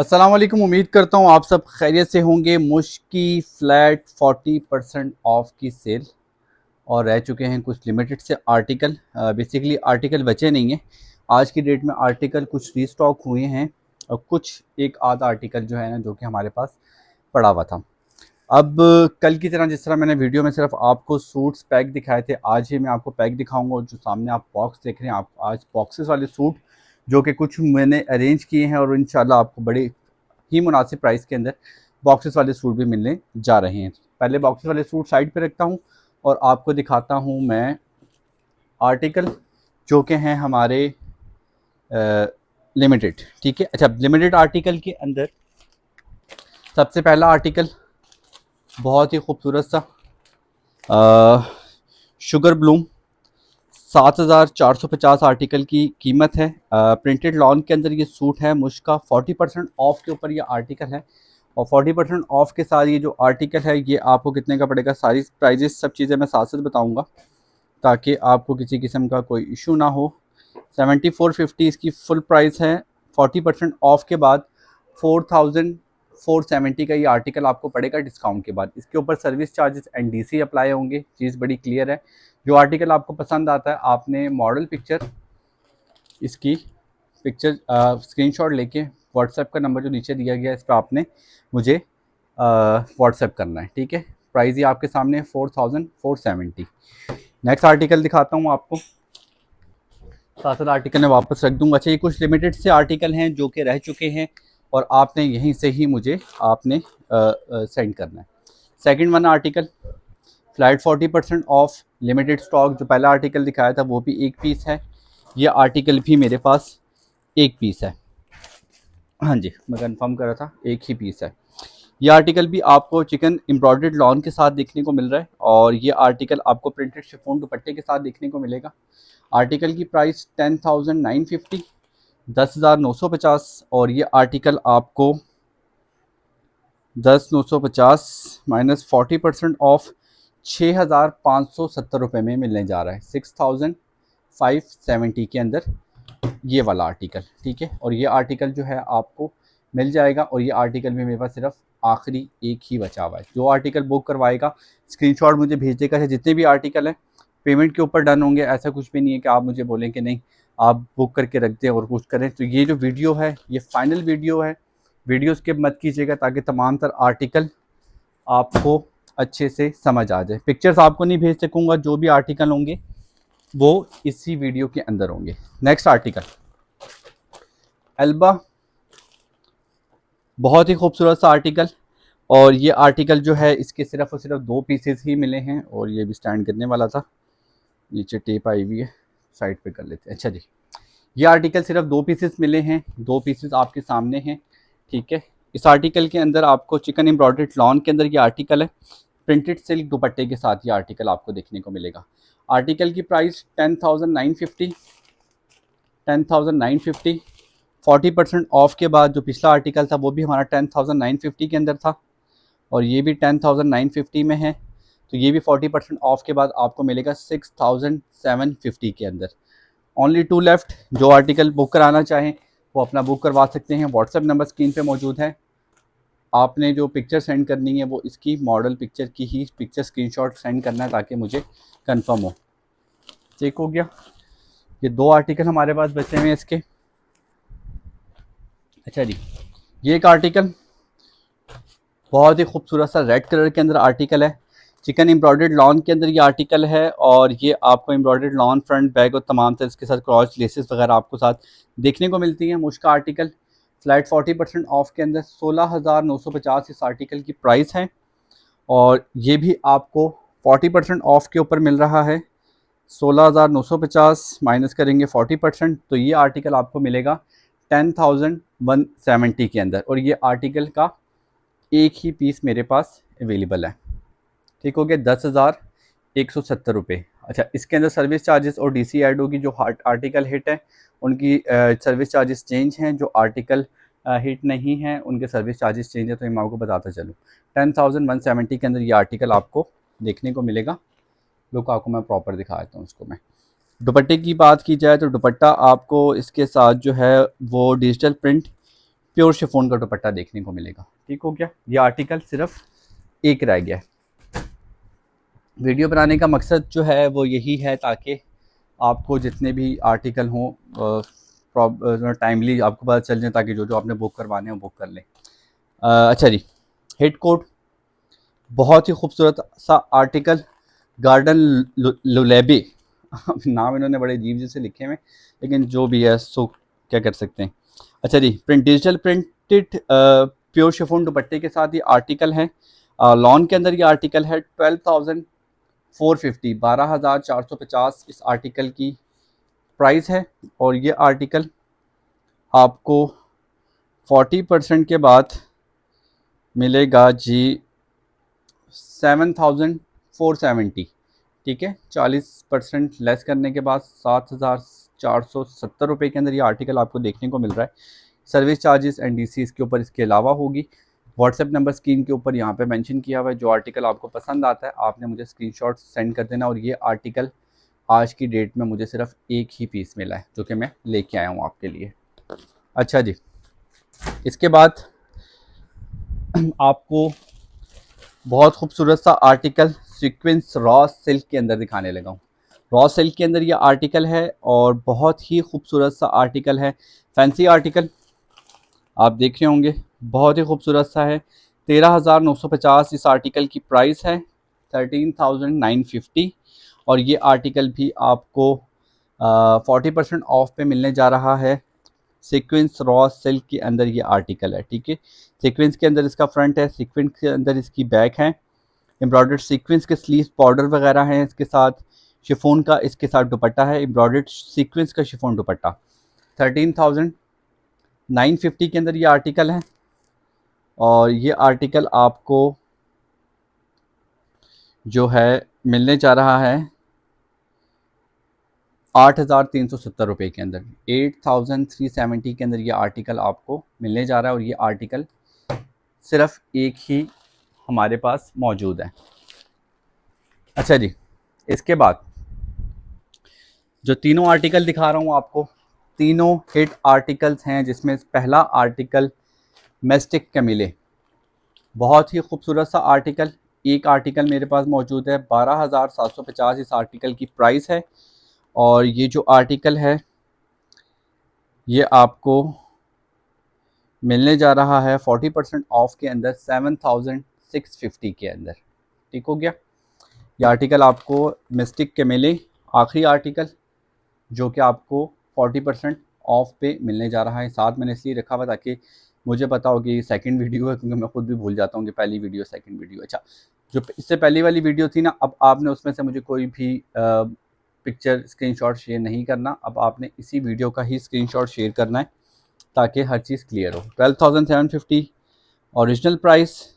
अस्सलाम वालेकुम। उम्मीद करता हूँ आप सब खैरियत से होंगे। मुश्की फ्लैट 40% ऑफ की सेल और रह चुके हैं कुछ लिमिटेड से आर्टिकल। बेसिकली आर्टिकल बचे नहीं हैं। आज की डेट में आर्टिकल कुछ रीस्टॉक हुए हैं और कुछ एक आधा आर्टिकल जो है ना, जो कि हमारे पास पड़ा हुआ था। अब कल की तरह जिस तरह मैंने वीडियो में सिर्फ आपको सूट्स पैक दिखाए थे, आज ही मैं आपको पैक दिखाऊंगा। और जो सामने आप बॉक्स देख रहे हैं, आप आज बॉक्सेस वाले सूट जो कि कुछ मैंने अरेंज किए हैं और इंशाल्लाह आपको बड़े ही मुनासिब प्राइस के अंदर बॉक्सेस वाले सूट भी मिलने जा रहे हैं। पहले बॉक्सेस वाले सूट साइड पे रखता हूँ और आपको दिखाता हूँ मैं आर्टिकल जो कि हैं हमारे लिमिटेड। ठीक है, अच्छा, लिमिटेड आर्टिकल के अंदर सबसे पहला आर्टिकल बहुत ही खूबसूरत सा शुगर ब्लूम 7,450 आर्टिकल की कीमत है। प्रिंटेड लॉन के अंदर ये सूट है। मुश्का 40% ऑफ के ऊपर ये आर्टिकल है और 40% ऑफ के साथ ये जो आर्टिकल है ये आपको कितने का पड़ेगा, सारी प्राइजेस सब चीज़ें मैं साथ साथ बताऊंगा ताकि आपको किसी किस्म का कोई इशू ना हो। 7450 इसकी फुल प्राइस है। 40% ऑफ के बाद 4470 का ये आर्टिकल आपको पड़ेगा डिस्काउंट के बाद। इसके ऊपर service charges and DC apply होंगे। चीज़ बड़ी क्लियर है। जो आर्टिकल आपको पसंद आता है आपने मॉडल पिक्चर, इसकी पिक्चर स्क्रीनशॉट लेके व्हाट्सएप का नंबर जो नीचे दिया गया है इस पर आपने मुझे व्हाट्सएप करना है। ठीक है, प्राइस ये आपके सामने 4470। नेक्स्ट आर्टिकल दिखाता हूँ आपको, साथ साथ आर्टिकल मैं वापस रख दूंगा। अच्छा, ये कुछ लिमिटेड से आर्टिकल हैं जो कि रह चुके हैं और आपने यहीं से ही मुझे आपने सेंड करना है। Second one article flat 40% of limited stock. जो पहला आर्टिकल दिखाया था वो भी एक पीस है, ये आर्टिकल भी मेरे पास एक पीस है। हाँ जी, मैं कंफर्म कर रहा था, एक ही पीस है। ये आर्टिकल भी आपको चिकन एम्ब्रॉयडर्ड लॉन के साथ देखने को मिल रहा है और ये आर्टिकल आपको प्रिंटेड शिफॉन दुपट्टे के साथ देखने को मिलेगा। आर्टिकल की प्राइस 10,950, 10,950। और ये आर्टिकल आपको 10,950 माइनस 40% ऑफ 6,570 में मिलने जा रहा है। 6,570 के अंदर ये वाला आर्टिकल। ठीक है, और ये आर्टिकल जो है आपको मिल जाएगा। और ये आर्टिकल भी मेरे पास सिर्फ आखिरी एक ही बचा हुआ है। जो आर्टिकल बुक करवाएगा स्क्रीनशॉट मुझे भेज देगा। जितने भी आर्टिकल हैं पेमेंट के ऊपर डन होंगे। ऐसा कुछ भी नहीं है कि आप मुझे बोलें कि नहीं आप बुक करके रख दें और कुछ करें। तो ये जो वीडियो है ये फाइनल वीडियो है। वीडियो स्किप मत कीजिएगा ताकि तमाम तर आर्टिकल आपको अच्छे से समझ आ जाए। पिक्चर्स आपको नहीं भेज सकूँगा, जो भी आर्टिकल होंगे वो इसी वीडियो के अंदर होंगे। नेक्स्ट आर्टिकल एल्बा, बहुत ही खूबसूरत सा आर्टिकल। और ये आर्टिकल जो है इसके सिर्फ और सिर्फ दो पीसेस ही मिले हैं और ये भी स्टैंड करने वाला था। नीचे टेप आई हुई है, साइड पे कर लेते हैं। अच्छा जी, ये आर्टिकल सिर्फ दो पीसेस मिले हैं, दो पीसेस आपके सामने हैं। ठीक है, इस आर्टिकल के अंदर आपको चिकन एम्ब्रॉयडर्ड लॉन के अंदर ये आर्टिकल है। प्रिंटेड सिल्क दुपट्टे के साथ ये आर्टिकल आपको देखने को मिलेगा। आर्टिकल की प्राइस 10,950, 10,950। 40% ऑफ के बाद जो पिछला आर्टिकल था वो भी हमारा 10,950 के अंदर था और ये भी 10,950 में है। तो ये भी 40% ऑफ के बाद आपको मिलेगा 6,750 के अंदर। Only two left. जो आर्टिकल बुक कराना चाहें वो अपना बुक करवा सकते हैं। व्हाट्सएप नंबर स्क्रीन पे मौजूद है। आपने जो पिक्चर सेंड करनी है वो इसकी मॉडल पिक्चर की ही पिक्चर स्क्रीनशॉट सेंड करना है ताकि मुझे कंफर्म हो। चेक हो गया। ये दो आर्टिकल हमारे पास बचे हुए हैं इसके। अच्छा जी, ये एक आर्टिकल बहुत ही खूबसूरत सा रेड कलर के अंदर आर्टिकल है। चिकन एम्ब्रॉयडर्ड लॉन के अंदर ये आर्टिकल है और ये आपको एम्ब्रॉयडर्ड लॉन फ्रंट बैक और तमाम तरह इसके साथ क्रॉस लेसेस वगैरह आपको साथ देखने को मिलती हैं। मुश्का आर्टिकल फ्लैट 40% ऑफ के अंदर 16,950 इस आर्टिकल की प्राइस है और ये भी आपको 40% ऑफ के ऊपर मिल रहा है। 16,950 माइनस करेंगे 40% तो ये आर्टिकल आपको मिलेगा 10,170 के अंदर। और ये आर्टिकल का एक ही पीस मेरे पास अवेलेबल है। ठीक हो गया, 10,170 रुपये। अच्छा, इसके अंदर सर्विस चार्जेस और डीसी ऐड होगी। जो आर्टिकल हिट है उनकी सर्विस चार्जेस चेंज हैं, जो आर्टिकल हिट नहीं है उनके सर्विस चार्जेस चेंज है। तो मैं आपको बताता चलूँ 10,170 के अंदर ये आर्टिकल आपको देखने को मिलेगा। लुक आपको मैं प्रॉपर दिखा देता हूँ उसको। मैं दुपट्टे की बात की जाए तो दुपट्टा आपको इसके साथ जो है वो डिजिटल प्रिंट प्योर शिफॉन का दुपट्टा देखने को मिलेगा। ठीक हो गया, ये आर्टिकल सिर्फ एक रह गया है। वीडियो बनाने का मकसद जो है वो यही है ताकि आपको जितने भी आर्टिकल हों टाइमली आपको पता चल जाए, ताकि जो जो आपने बुक करवाने हो बुक कर लें। अच्छा जी, हेड कोट बहुत ही खूबसूरत सा आर्टिकल, गार्डन लुलेबे नाम इन्होंने बड़े अजीब जैसे लिखे हुए, लेकिन जो भी है सो क्या कर सकते हैं। अच्छा जी, डिजिटल प्रिंटेड प्योर शिफॉन दुपट्टे के साथ ये आर्टिकल है। लॉन के अंदर ये आर्टिकल है 12,450, 12,450 इस आर्टिकल की प्राइस है। और ये आर्टिकल आपको 40% के बाद मिलेगा जी 7,470। ठीक है, 40% लेस करने के बाद 7,470 रुपये के अंदर ये आर्टिकल आपको देखने को मिल रहा है। सर्विस चार्जेस एंड डीसी इसके ऊपर इसके अलावा होगी। व्हाट्सएप नंबर स्क्रीन के ऊपर यहाँ पे मेंशन किया हुआ है। जो आर्टिकल आपको पसंद आता है आपने मुझे स्क्रीनशॉट सेंड कर देना। और ये आर्टिकल आज की डेट में मुझे सिर्फ एक ही पीस मिला है जो कि मैं लेके आया हूँ आपके लिए। अच्छा जी, इसके बाद आपको बहुत खूबसूरत सा आर्टिकल सीक्वेंस रॉ सिल्क के अंदर दिखाने लगा हूँ। रॉ सिल्क के अंदर ये आर्टिकल है और बहुत ही खूबसूरत सा आर्टिकल है, फैंसी आर्टिकल आप देख रहे होंगे, बहुत ही खूबसूरत सा है। 13,950 इस आर्टिकल की प्राइस है, 13,950। और ये आर्टिकल भी आपको 40% ऑफ पे मिलने जा रहा है। सीक्वेंस रॉ सिल्क के अंदर ये आर्टिकल है। ठीक है, सीक्वेंस के अंदर इसका फ्रंट है, सीक्वेंस के अंदर इसकी बैक है, एम्ब्रॉयडर्ड सीक्वेंस के स्लीव बॉर्डर वगैरह हैं इसके साथ, शिफॉन का इसके साथ दुपट्टा है, एम्ब्रॉयडर्ड सीक्वेंस का शिफॉन दुपट्टा। 13,950 के अंदर ये आर्टिकल है। और ये आर्टिकल आपको जो है मिलने जा रहा है 8,370 रुपये के अंदर, 8,370 के अंदर ये आर्टिकल आपको मिलने जा रहा है। और ये आर्टिकल सिर्फ एक ही हमारे पास मौजूद है। अच्छा जी, इसके बाद जो तीनों आर्टिकल दिखा रहा हूँ आपको, तीनों हिट आर्टिकल्स हैं, जिसमें पहला आर्टिकल मेस्टिक कैमिले, बहुत ही खूबसूरत सा आर्टिकल। एक आर्टिकल मेरे पास मौजूद है, 12,750 इस आर्टिकल की प्राइस है। और ये जो आर्टिकल है ये आपको मिलने जा रहा है 40% ऑफ के अंदर 7,650 के अंदर। ठीक हो गया, ये आर्टिकल आपको मिस्टिक कैमिले आखिरी आर्टिकल जो कि आपको 40% ऑफ पे मिलने जा रहा है। साथ मैंने इसलिए रखा हुआ ताकि मुझे पता हो कि ये सेकंड वीडियो है, क्योंकि मैं खुद भी भूल जाता हूँ कि पहली वीडियो सेकंड वीडियो। अच्छा, जो इससे पहली वाली वीडियो थी ना, अब आपने उसमें से मुझे कोई भी पिक्चर स्क्रीनशॉट शेयर नहीं करना, अब आपने इसी वीडियो का ही स्क्रीनशॉट शेयर करना है ताकि हर चीज़ क्लियर हो। 12,750 original price,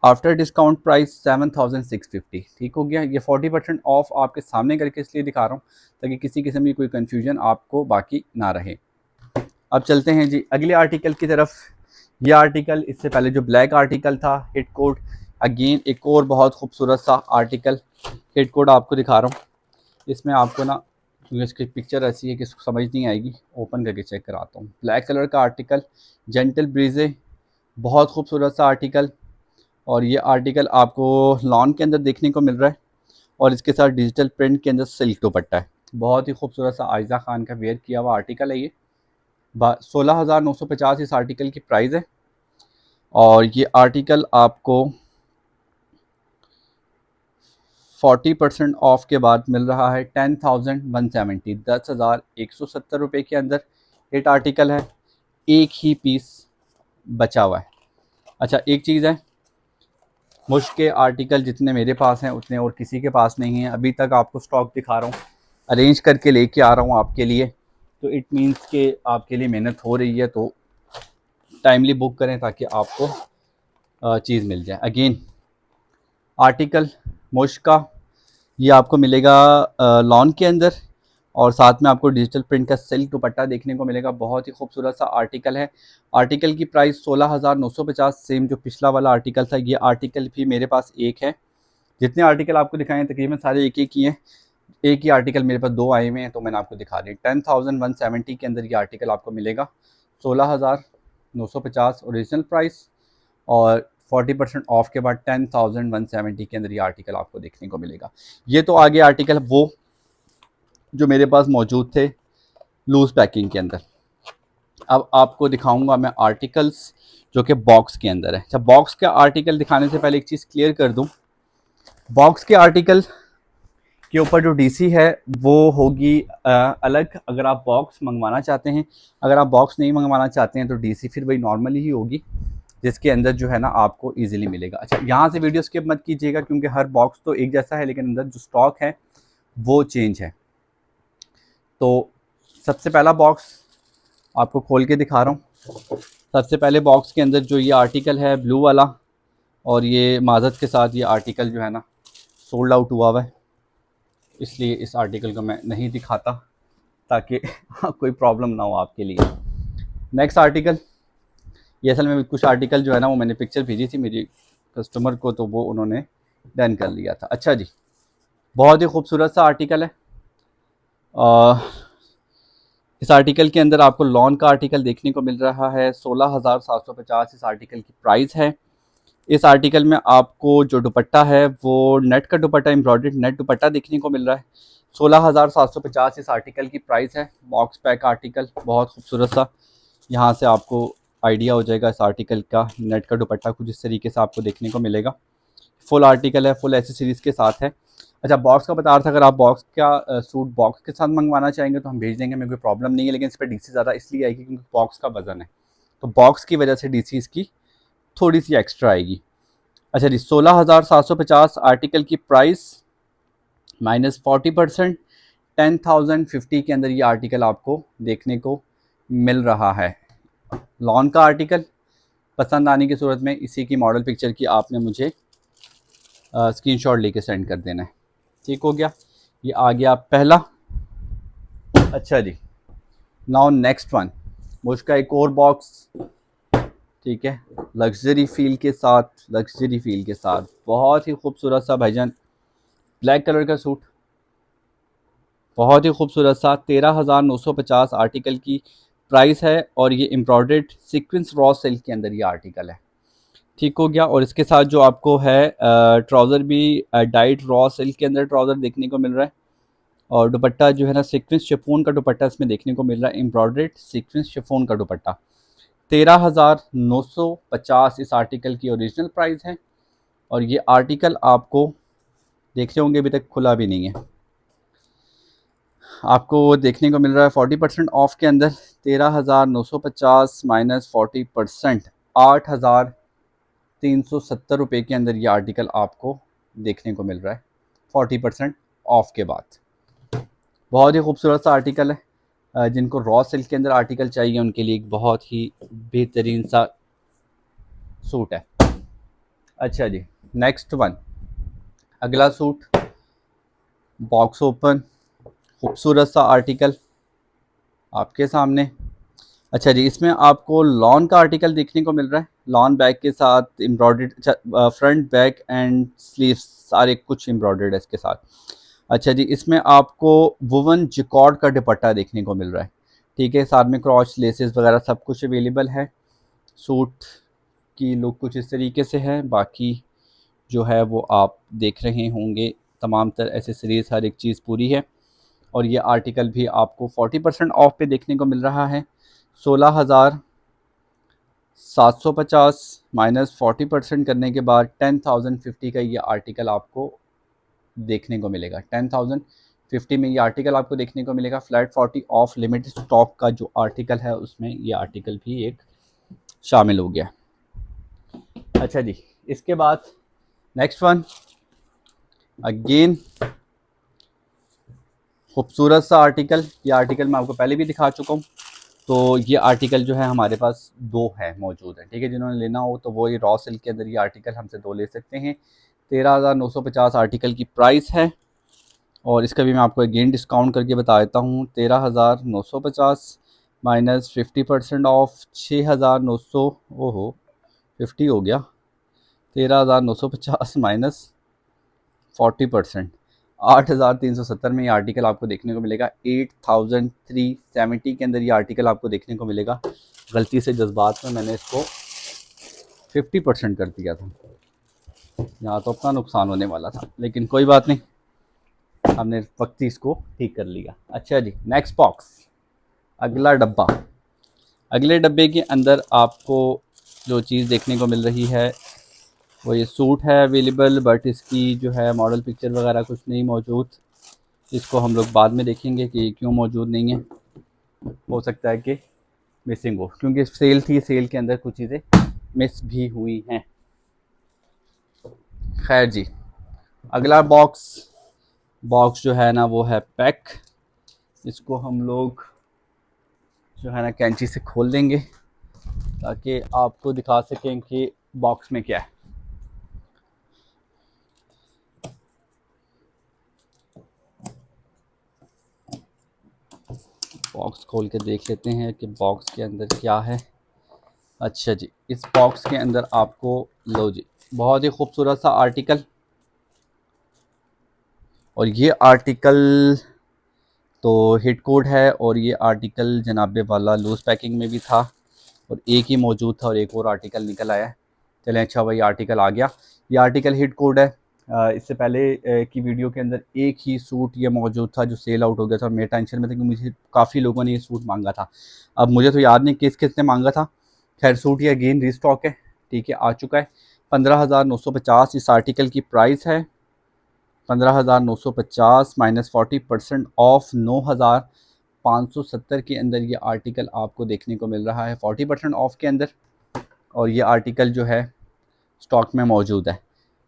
after discount price 7,650। ठीक हो गया, ये 40% ऑफ आपके सामने करके इसलिए दिखा रहा हूँ ताकि किसी किस्म की कोई कन्फ्यूजन आपको बाकी ना रहे। अब चलते हैं जी अगले आर्टिकल की तरफ। ये आर्टिकल, इससे पहले जो ब्लैक आर्टिकल था हिट कोट, अगेन एक और बहुत खूबसूरत सा आर्टिकल हिट कोट आपको दिखा रहा हूँ। इसमें आपको ना, क्योंकि इसकी पिक्चर ऐसी है कि इसको समझ नहीं आएगी, ओपन करके चेक कराता हूँ। ब्लैक कलर का आर्टिकल, जेंटल ब्रीजे, बहुत खूबसूरत सा आर्टिकल। और ये आर्टिकल आपको लॉन के अंदर देखने को मिल रहा है और इसके साथ डिजिटल प्रिंट के अंदर सिल्क दुपट्टा है। बहुत ही खूबसूरत सा आयजा खान का वेयर किया हुआ आर्टिकल है ये। 16,950 इस आर्टिकल की प्राइस है। और ये आर्टिकल आपको 40% ऑफ के बाद मिल रहा है 10,170, 10,170 रुपये के अंदर हिट आर्टिकल है। एक ही पीस बचा हुआ है। अच्छा, एक चीज़ है, मुश्क के आर्टिकल जितने मेरे पास हैं उतने और किसी के पास नहीं है। अभी तक आपको स्टॉक दिखा रहा हूँ, अरेंज करके लेके आ रहा हूँ आपके लिए, तो इट मीन्स के आपके लिए मेहनत हो रही है, तो टाइमली बुक करें ताकि आपको चीज़ मिल जाए। अगेन आर्टिकल मुश्क का, ये आपको मिलेगा लॉन के अंदर और साथ में आपको डिजिटल प्रिंट का सिल्क दुपट्टा देखने को मिलेगा। बहुत ही खूबसूरत सा आर्टिकल है। आर्टिकल की प्राइस 16,950, सेम जो पिछला वाला आर्टिकल था। ये आर्टिकल भी मेरे पास एक है। जितने आर्टिकल आपको दिखाए हैं तकरीबन सारे एक एक ही हैं। एक ही आर्टिकल मेरे पास दो आए हुए हैं तो मैंने आपको दिखा दिया। 10,170 के अंदर ये आर्टिकल आपको मिलेगा। 950 ओरिजिनल प्राइस, और 40% ऑफ के बाद 10,170 के अंदर ये आर्टिकल आपको देखने को मिलेगा। ये तो आगे आर्टिकल वो जो मेरे पास मौजूद थे लूज़ पैकिंग के अंदर। अब आपको दिखाऊंगा मैं आर्टिकल्स जो कि बॉक्स के अंदर है। अच्छा, बॉक्स का आर्टिकल दिखाने से पहले एक चीज़ क्लियर कर दूं, बॉक्स के आर्टिकल के ऊपर जो डीसी है वो होगी अलग। अगर आप बॉक्स मंगवाना चाहते हैं, अगर आप बॉक्स नहीं मंगवाना चाहते हैं तो डीसी फिर वही नॉर्मली ही होगी, जिसके अंदर जो है ना आपको इजीली मिलेगा। अच्छा, यहाँ से वीडियो स्किप मत कीजिएगा क्योंकि हर बॉक्स तो एक जैसा है लेकिन अंदर जो स्टॉक है वो चेंज है। तो सबसे पहला बॉक्स आपको खोल के दिखा रहा हूँ। सबसे पहले बॉक्स के अंदर जो ये आर्टिकल है ब्लू वाला, और ये माजत के साथ ये आर्टिकल जो है ना सोल्ड आउट हुआ है, इसलिए इस आर्टिकल को मैं नहीं दिखाता ताकि कोई प्रॉब्लम ना हो आपके लिए। नेक्स्ट आर्टिकल, ये असल में कुछ आर्टिकल जो है ना वो मैंने पिक्चर भेजी थी मेरी कस्टमर को, तो वो उन्होंने डन कर लिया था। अच्छा जी, बहुत ही खूबसूरत सा आर्टिकल है। इस आर्टिकल के अंदर आपको लॉन का आर्टिकल देखने को मिल रहा है। 16,750 इस आर्टिकल की प्राइस है। इस आर्टिकल में आपको जो दुपट्टा है वो नेट का दुपट्टा, एम्ब्रॉयडर्ड नेट दुपट्टा देखने को मिल रहा है। 16,750 इस आर्टिकल की प्राइस है। बॉक्स पैक आर्टिकल बहुत खूबसूरत सा, यहाँ से आपको आइडिया हो जाएगा इस आर्टिकल का। नेट का दुपट्टा कुछ इस तरीके से आपको देखने को मिलेगा। फुल आर्टिकल है, फुल एसेसरीज के साथ है। अच्छा, बॉक्स का बता रहा था, अगर आप बॉक्स का सूट बॉक्स के साथ मंगवाना चाहेंगे तो हम भेज देंगे, मेरे कोई प्रॉब्लम नहीं है, लेकिन इस पर डीसी ज़्यादा इसलिए आएगी क्योंकि बॉक्स का वजन है, तो बॉक्स की वजह से डीसी इसकी थोड़ी सी एक्स्ट्रा आएगी। अच्छा जी, 16,750 आर्टिकल की प्राइस माइनस 40%, 10,050 के अंदर ये आर्टिकल आपको देखने को मिल रहा है। लॉन का आर्टिकल पसंद आने की सूरत में इसी की मॉडल पिक्चर की आपने मुझे स्क्रीनशॉट लेके सेंड कर देना है। ठीक हो गया, ये आ गया पहला। अच्छा जी, नाउ नेक्स्ट वन, उसका एक और बॉक्स, ठीक है, लग्जरी फील के साथ, लग्जरी फील के साथ बहुत ही खूबसूरत सा भाईजान ब्लैक कलर का सूट, बहुत ही खूबसूरत सा 13,950 आर्टिकल की प्राइस है, और ये एम्ब्रॉयडर्ड सीक्वेंस रॉ सिल्क के अंदर ये आर्टिकल है। ठीक हो गया, और इसके साथ जो आपको है ट्राउज़र भी डाइट रॉ सिल्क के अंदर ट्राउज़र देखने को मिल रहा है, और दुपट्टा जो है ना सीक्वेंस शिफॉन का दुपट्टा इसमें देखने को मिल रहा है, एम्ब्रॉयडर्ड सीक्वेंस शिफॉन का दुपट्टा। 13,950 इस आर्टिकल की ओरिजिनल प्राइस है, और ये आर्टिकल आपको देख रहे होंगे अभी तक खुला भी नहीं है, आपको देखने को मिल रहा है 40% ऑफ के अंदर। 13,950 माइनस 40%, 8,370 रुपये के अंदर ये आर्टिकल आपको देखने को मिल रहा है 40% ऑफ के बाद। बहुत ही खूबसूरत सा आर्टिकल है, जिनको रॉ सिल्क के अंदर आर्टिकल चाहिए उनके लिए एक बहुत ही बेहतरीन सा सूट है। अच्छा जी, नेक्स्ट वन, अगला सूट बॉक्स ओपन, खूबसूरत सा आर्टिकल आपके सामने। अच्छा जी, इसमें आपको लॉन का आर्टिकल देखने को मिल रहा है, लॉन बैग के साथ एम्ब्रॉयडर्ड, अच्छा फ्रंट बैक एंड स्लीव्स सारे कुछ एम्ब्रॉयडर्ड है इसके साथ। अच्छा जी, इसमें आपको वुवन जिकॉर्ड का दुपट्टा देखने को मिल रहा है, ठीक है, साथ में क्रॉच लेसेस वगैरह सब कुछ अवेलेबल है। सूट की लुक कुछ इस तरीके से है, बाकी जो है वो आप देख रहे होंगे, तमाम तरह एसेसरीज हर एक चीज़ पूरी है, और ये आर्टिकल भी आपको 40% ऑफ पे देखने को मिल रहा है। 16,750 माइनस 40% करने के बाद 10,050 का ये आर्टिकल आपको देखने को मिलेगा। 10,050 में ये आर्टिकल आपको देखने को मिलेगा। फ्लैट 40 ऑफ लिमिटेड स्टॉक का जो आर्टिकल है उसमें ये आर्टिकल भी एक शामिल हो गया। अच्छा जी, इसके बाद नेक्स्ट वन, अगेन खूबसूरत सा आर्टिकल। ये आर्टिकल मैं आपको पहले भी दिखा चुका हूँ, तो ये आर्टिकल जो है हमारे पास दो है मौजूद है, ठीक है, जिन्होंने लेना हो तो वो ये रॉ सिल्क के अंदर ये आर्टिकल हमसे दो ले सकते हैं। 13,950 आर्टिकल की प्राइस है, और इसका भी मैं आपको अगेन डिस्काउंट करके बता देता हूँ। 13,950 माइनस 50% ऑफ 6,900, ओहो 50 हो गया, 13,950 माइनस 40%, 8,370 में ये आर्टिकल आपको देखने को मिलेगा। 8,370 के अंदर ये आर्टिकल आपको देखने को मिलेगा। गलती से जज्बात में मैंने इसको 50% कर दिया था, यहाँ तो अपना नुकसान होने वाला था, लेकिन कोई बात नहीं, हमने वक्त ही इसको ठीक कर लिया। अच्छा जी, नेक्स्ट बॉक्स, अगला डब्बा। अगले डब्बे के अंदर आपको जो चीज़ देखने को मिल रही है वो ये सूट है अवेलेबल, बट इसकी जो है मॉडल पिक्चर वगैरह कुछ नहीं मौजूद। इसको हम लोग बाद में देखेंगे कि क्यों मौजूद नहीं है, हो सकता है कि मिसिंग हो, क्योंकि सेल थी, सेल के अंदर कुछ चीज़ें मिस भी हुई हैं। खैर जी, अगला बॉक्स जो है ना वो है पैक। इसको हम लोग जो है ना कैंची से खोल देंगे ताकि आपको दिखा सकें कि बॉक्स में क्या है। बॉक्स खोल के देख लेते हैं कि बॉक्स के अंदर क्या है। अच्छा जी, इस बॉक्स के अंदर आपको, लो जी, बहुत ही खूबसूरत सा आर्टिकल, और ये आर्टिकल तो हिट कोड है, और ये आर्टिकल जनाबे वाला लूज़ पैकिंग में भी था, और एक ही मौजूद था और एक और आर्टिकल निकल आया है। चलें, अच्छा भाई आर्टिकल आ गया। ये आर्टिकल हिट कोड है। इससे पहले की वीडियो के अंदर एक ही सूट ये मौजूद था जो सेल आउट हो गया था, और मैं टेंशन में था कि मुझे काफ़ी लोगों ने ये सूट मांगा था। अब मुझे तो याद नहीं किस किस ने मांगा था। खैर, सूट ये अगेन रीस्टॉक है, ठीक है, आ चुका है। 15,950 इस आर्टिकल की प्राइस है। 15,950 माइनस 40% ऑफ 9,570 के अंदर ये आर्टिकल आपको देखने को मिल रहा है, 40% ऑफ के अंदर। और ये आर्टिकल जो है स्टॉक में मौजूद है।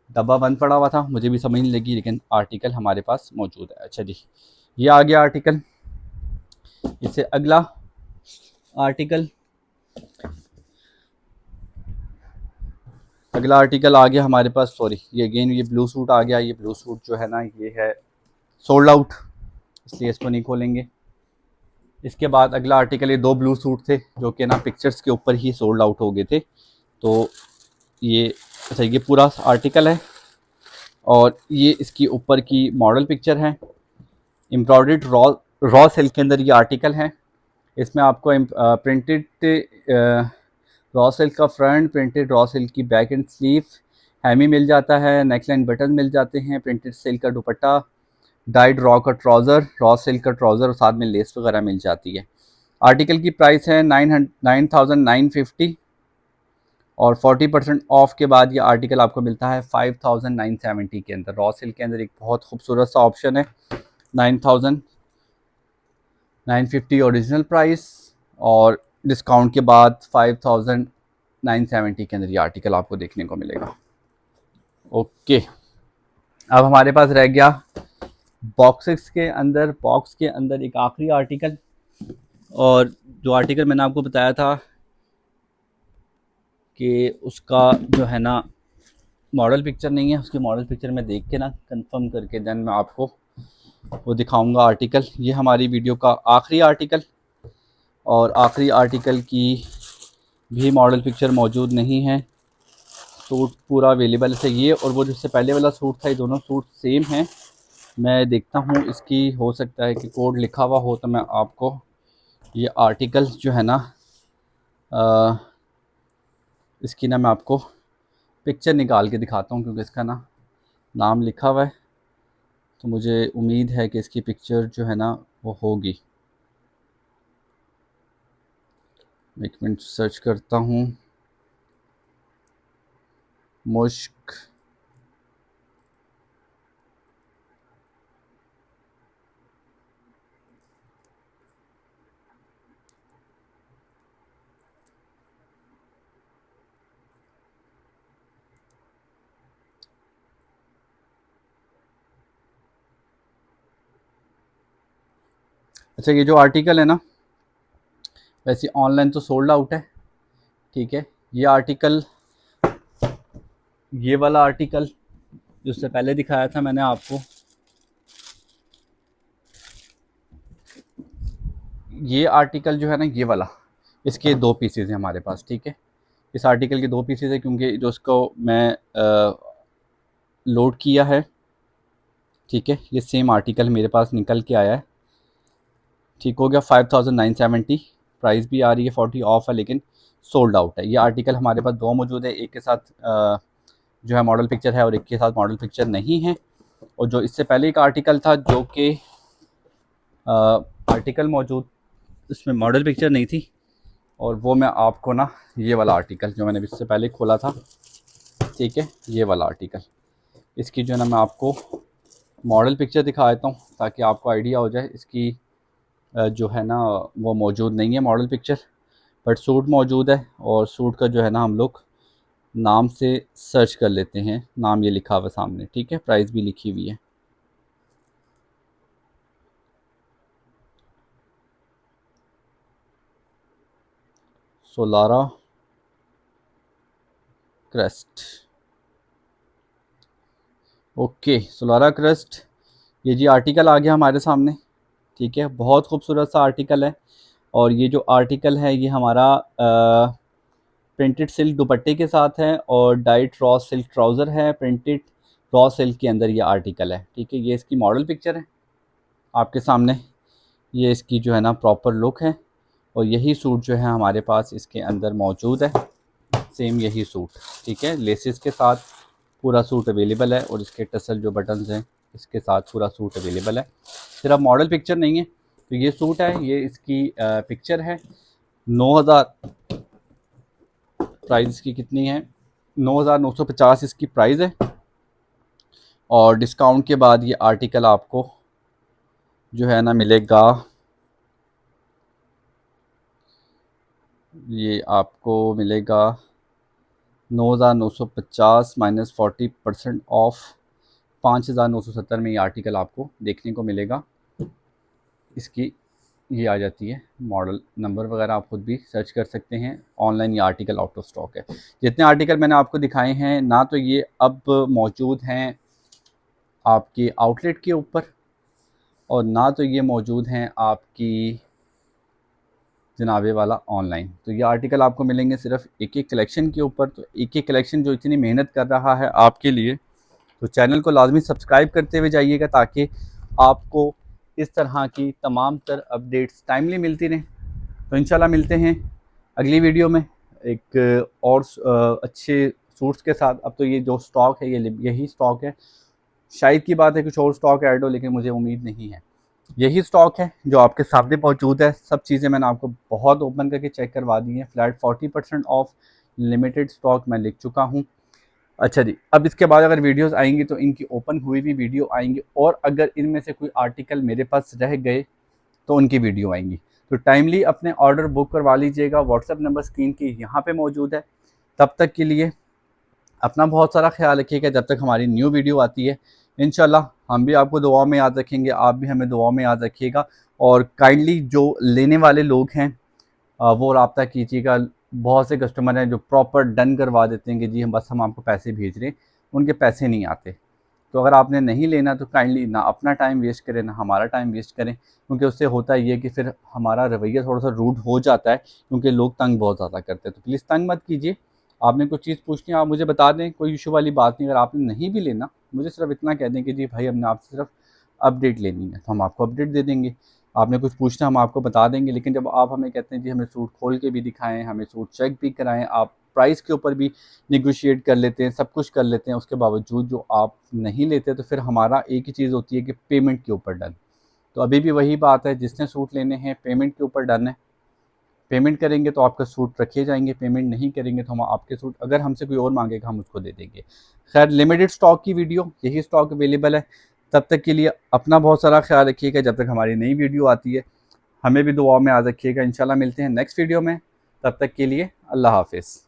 डब्बा बंद पड़ा हुआ था, मुझे भी समझ नहीं लगी, लेकिन आर्टिकल हमारे पास मौजूद है। अच्छा जी, ये आ गया आर्टिकल। इससे अगला आर्टिकल आ गया हमारे पास। सॉरी, ये अगेन ये ब्लू सूट आ गया। ये ब्लू सूट जो है ना ये है सोल्ड आउट, इसलिए इसको नहीं खोलेंगे। इसके बाद अगला आर्टिकल, ये दो ब्लू सूट थे जो कि ना पिक्चर्स के ऊपर ही सोल्ड आउट हो गए थे। तो ये, अच्छा, ये पूरा आर्टिकल है, और ये इसकी ऊपर की मॉडल पिक्चर है। एम्ब्रॉयडर्ड रॉ सिल्क के अंदर ये आर्टिकल है। इसमें आपको प्रिंटेड रॉ सिल्क का फ्रंट, प्रिंटेड रॉ सिल्क की बैक एंड स्लीव, हैमी मिल जाता है, नेकलाइन बटन मिल जाते हैं, प्रिंटेड सिल्क का दुपट्टा, डाइड रॉ का ट्राउज़र, रॉ सिल्क का ट्राउज़र, और साथ में लेस वगैरह मिल जाती है। आर्टिकल की प्राइस है 9,950, और 40% ऑफ के बाद ये आर्टिकल आपको मिलता है 5,970 के अंदर। रॉ सिल्क के अंदर एक बहुत खूबसूरत सा ऑप्शन है। 9,950 ओरिजिनल प्राइस, और डिस्काउंट के बाद 5,970 के अंदर ये आर्टिकल आपको देखने को मिलेगा। ओके, अब हमारे पास रह गया बॉक्स के अंदर एक आखिरी आर्टिकल। और जो आर्टिकल मैंने आपको बताया था कि उसका जो है ना मॉडल पिक्चर नहीं है, उसकी मॉडल पिक्चर मैं देख के ना कंफर्म करके देन मैं आपको वो दिखाऊंगा आर्टिकल। ये हमारी वीडियो का आखिरी आर्टिकल, और आखिरी आर्टिकल की भी मॉडल पिक्चर मौजूद नहीं है। सूट पूरा अवेलेबल है। ये और वो जिससे पहले वाला सूट था, ये दोनों सूट सेम हैं। मैं देखता हूँ, इसकी हो सकता है कि कोड लिखा हुआ हो, तो मैं आपको ये आर्टिकल जो है ना इसकी ना मैं आपको पिक्चर निकाल के दिखाता हूँ, क्योंकि इसका ना नाम लिखा हुआ है, तो मुझे उम्मीद है कि इसकी पिक्चर जो है ना वो होगी। एक मिनट सर्च करता हूँ। मुश्क, अच्छा, ये जो आर्टिकल है ना, वैसे ऑनलाइन तो सोल्ड आउट है, ठीक है। ये आर्टिकल, ये वाला आर्टिकल जो उससे पहले दिखाया था मैंने आपको, ये आर्टिकल जो है ना ये वाला, इसके दो पीसेज हैं हमारे पास, ठीक है। इस आर्टिकल के दो पीसेज है, क्योंकि जो उसको मैं लोड किया है ठीक है, ये सेम आर्टिकल मेरे पास निकल के आया है। ठीक हो गया, 5970 प्राइस भी आ रही है, 40 ऑफ है, लेकिन सोल्ड आउट है। ये आर्टिकल हमारे पास दो मौजूद है, एक के साथ जो है मॉडल पिक्चर है और एक के साथ मॉडल पिक्चर नहीं है। और जो इससे पहले एक आर्टिकल था जो कि आर्टिकल मौजूद, इसमें मॉडल पिक्चर नहीं थी, और वो मैं आपको ना ये वाला आर्टिकल जो मैंने इससे पहले खोला था, ठीक है, ये वाला आर्टिकल, इसकी जो है ना मैं आपको मॉडल पिक्चर दिखा देता हूँ ताकि आपको आइडिया हो जाए। इसकी जो है ना वो मौजूद नहीं है मॉडल पिक्चर, बट सूट मौजूद है। और सूट का जो है ना हम लोग नाम से सर्च कर लेते हैं, नाम ये लिखा हुआ सामने, ठीक है, प्राइस भी लिखी हुई है। Solara crest, okay, Solara crest, ये जी आर्टिकल आ गया हमारे सामने, ठीक है, बहुत खूबसूरत सा आर्टिकल है। और ये जो आर्टिकल है ये हमारा प्रिंटेड सिल्क दुपट्टे के साथ है और डाइट रॉ सिल्क ट्राउज़र है, प्रिंटेड रॉ सिल्क के अंदर ये आर्टिकल है, ठीक है। ये इसकी मॉडल पिक्चर है आपके सामने, ये इसकी जो है ना प्रॉपर लुक है। और यही सूट जो है हमारे पास इसके अंदर मौजूद है, सेम यही सूट, ठीक है, लेसेस के साथ पूरा सूट अवेलेबल है। और इसके टसल जो बटन्स हैं इसके साथ पूरा सूट अवेलेबल है, सिर्फ मॉडल पिक्चर नहीं है। तो ये सूट है, ये इसकी पिक्चर है। 9000 प्राइस इसकी कितनी है, 9950 इसकी प्राइस है। और डिस्काउंट के बाद ये आर्टिकल आपको जो है ना मिलेगा, ये आपको मिलेगा 9950 माइनस 40% ऑफ 5970 में ये आर्टिकल आपको देखने को मिलेगा। इसकी ये आ जाती है मॉडल नंबर वगैरह, आप खुद भी सर्च कर सकते हैं ऑनलाइन। ये आर्टिकल आउट ऑफ स्टॉक है। जितने आर्टिकल मैंने आपको दिखाए हैं ना तो ये अब मौजूद हैं आपके आउटलेट के ऊपर, और ना तो ये मौजूद हैं आपकी जनाबे वाला ऑनलाइन। तो ये आर्टिकल आपको मिलेंगे सिर्फ एक एक कलेक्शन के ऊपर। तो एक एक कलेक्शन जो इतनी मेहनत कर रहा है आपके लिए, तो चैनल को लाजमी सब्सक्राइब करते हुए जाइएगा ताकि आपको इस तरह की तमाम तर अपडेट्स टाइमली मिलती रहें। तो इंशाल्लाह मिलते हैं अगली वीडियो में एक और अच्छे सूट्स के साथ। अब तो ये जो स्टॉक है ये यही स्टॉक है, शायद की बात है कुछ और स्टॉक ऐड हो, लेकिन मुझे उम्मीद नहीं है। यही स्टॉक है जो आपके सामने मौजूद है। सब चीज़ें मैंने आपको बहुत ओपन करके चेक करवा दी हैं। फ्लैट 40% ऑफ लिमिटेड स्टॉक मैं लिख चुका हूँ। अच्छा जी, अब इसके बाद अगर वीडियोस आएंगी तो इनकी ओपन हुई भी वीडियो आएंगी, और अगर इनमें से कोई आर्टिकल मेरे पास रह गए तो उनकी वीडियो आएंगी। तो टाइमली अपने ऑर्डर बुक करवा लीजिएगा। व्हाट्सएप नंबर स्क्रीन की यहाँ पे मौजूद है। तब तक के लिए अपना बहुत सारा ख्याल रखिएगा। जब तक हमारी न्यू वीडियो आती है इंशाल्लाह हम भी आपको दुआ में याद रखेंगे, आप भी हमें दुआ में याद रखिएगा। और काइंडली जो लेने वाले लोग हैं वो रब्ता कीजिएगा। बहुत से कस्टमर हैं जो प्रॉपर डन करवा देते हैं कि जी हम आपको पैसे भेज रहे हैं, उनके पैसे नहीं आते। तो अगर आपने नहीं लेना तो काइंडली ना अपना टाइम वेस्ट करें ना हमारा टाइम वेस्ट करें, क्योंकि उससे होता ये है कि फिर हमारा रवैया थोड़ा सा रूड हो जाता है, क्योंकि लोग तंग बहुत ज़्यादा करते हैं। तो प्लीज़ तंग मत कीजिए। आपने कुछ चीज़ पूछनी है आप मुझे बता दें, कोई इशू वाली बात नहीं। अगर आपने नहीं भी लेना मुझे सिर्फ इतना कह दें कि जी भाई हमने आपसे सिर्फ अपडेट लेनी है, तो हम आपको अपडेट दे देंगे। आपने कुछ पूछना हम आपको बता देंगे। लेकिन जब आप हमें कहते हैं जी हमें सूट खोल के भी दिखाएं, हमें सूट चेक भी कराएं, आप प्राइस के ऊपर भी निगोशिएट कर लेते हैं, सब कुछ कर लेते हैं, उसके बावजूद जो आप नहीं लेते, तो फिर हमारा एक ही चीज़ होती है कि पेमेंट के ऊपर डन। तो अभी भी वही बात है, जिसने सूट लेने हैं पेमेंट के ऊपर डन है। पेमेंट करेंगे तो आपका सूट रखे जाएंगे, पेमेंट नहीं करेंगे तो हम आपके सूट अगर हमसे कोई और मांगेगा हम उसको दे देंगे। खैर, लिमिटेड स्टॉक की वीडियो, यही स्टॉक अवेलेबल है। तब तक के लिए अपना बहुत सारा ख्याल रखिएगा। जब तक हमारी नई वीडियो आती है हमें भी दुआ में याद रखिएगा। इंशाल्लाह मिलते हैं नेक्स्ट वीडियो में। तब तक के लिए अल्लाह हाफिज़।